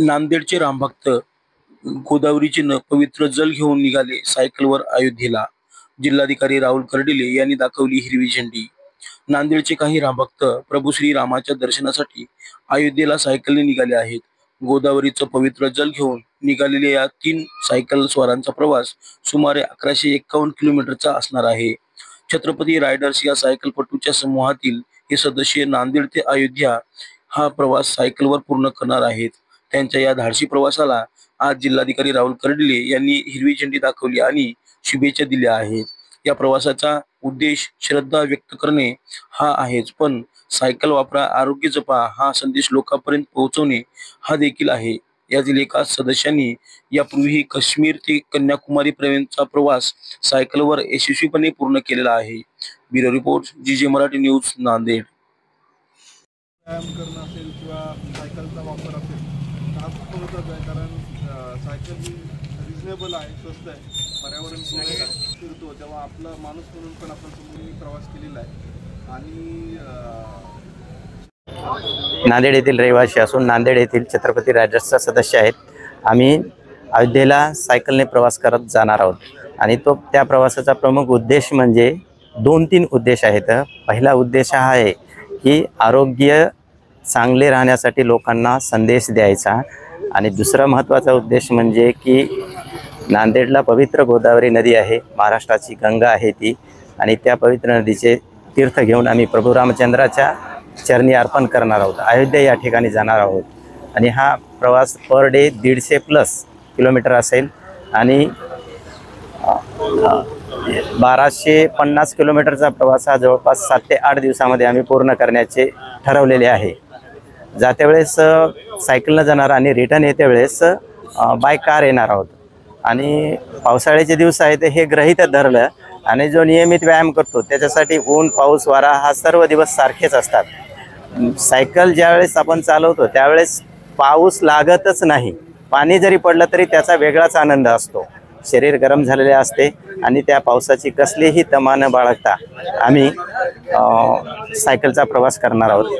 नांदेडचे रामभक्त गोदावरीचे पवित्र जल घेऊन निघाले सायकलवर अयोध्येला। जिल्हाधिकारी राहुल कर्डिले यांनी दाखवली हिरवी झेंडी। नांदेडचे काही रामभक्त प्रभू श्री रामाच्या दर्शनासाठी अयोध्येला सायकलने निघाले आहेत। गोदावरीचं पवित्र जल घेऊन निघालेल्या या 3 सायकल स्वारांचा प्रवास सुमारे 1151 किलोमीटरचा असणार आहे। छत्रपती रायडर्स या सायकलपटूच्या समूहातील हे सदस्य नांदेड ते अयोध्या हा प्रवास सायकलवर पूर्ण करणार आहेत। त्यांच्या या धाडसी प्रवासाला आज जिल्हाधिकारी राहुल कर्डिले यांनी हिरवी झेंडी दाखवली आणि शुभेच्छा दिल्या आहेत। या प्रवासाचा उद्देश श्रद्धा व्यक्त करणे हा आहेच, पण सायकल वापरा, आरोग्य जपा हा संदेश लोकांपर्यंत पोहोचवणे हा देखील आहे। यातील एका सदस्यांनी यापूर्वीही काश्मीर ते कन्याकुमारी पर्यंतचा प्रवास सायकलवर यशस्वीपणे पूर्ण केलेला आहे। ब्युरो रिपोर्ट जीजे मराठी न्यूज नांदेड। व्यायाम करणं असेल किंवा सायकलचा वापर असेल तर हा खूप महत्त्वाचा आहे, कारण सायकल ही रिजनेबल आहे, स्वस्त आहे, पर्यावरणपूरक आहे। फिरतो तेव्हा आपला माणूस म्हणून पण आपण समोर प्रवास केलेला आहे। आणि नांदेड येथील रहिवासी असून नांदेड येथील छत्रपती रायडर्सचा सदस्य आहेत। आम्ही अयोध्येला सायकलने प्रवास करत जाणार आहोत आणि त्या प्रवासाचा प्रमुख उद्देश म्हणजे 2-3 उद्देश आहेत। पहिला उद्देश हा आहे की आरोग्य चांगले राहण्यासाठी लोकांना संदेश द्यायचा, आणि दुसरा महत्त्वाचा उद्देश म्हणजे की नांदेडला पवित्र गोदावरी नदी आहे, महाराष्ट्राची गंगा आहे ती, आणि त्या पवित्र नदीचे तीर्थ घेऊन आम्ही प्रभू रामचंद्राच्या चरणी अर्पण करणार आहोत। अयोध्या या ठिकाणी जाणार आहोत आणि हा प्रवास पर डे 150+ किलोमीटर असेल आणि 1250 किलोमीटरचा प्रवास हा जवळपास 7 ते 8 दिवसामध्ये आम्ही पूर्ण करण्याचे ठरवलेले आहे। जाते वेळेस सायकलनं जाणार आणि रिटर्न येते वेळेस बाय कार येणार आहोत। आणि पावसाळ्याचे दिवस आहेत हे गृहीत धरलं, आणि जो नियमित व्यायाम करतो त्याच्यासाठी ऊन, पाऊस, वारा हा सर्व दिवस सारखेच असतात। सायकल ज्यावेळेस आपण चालवतो त्यावेळेस पाऊस लागतच नाही, पाणी जरी पडलं तरी त्याचा वेगळाच आनंद असतो। शरीर गरम झालेले असते आणि त्या पावसाची कसलीही तमा न बाळगता आम्ही सायकलचा प्रवास करणार आहोत।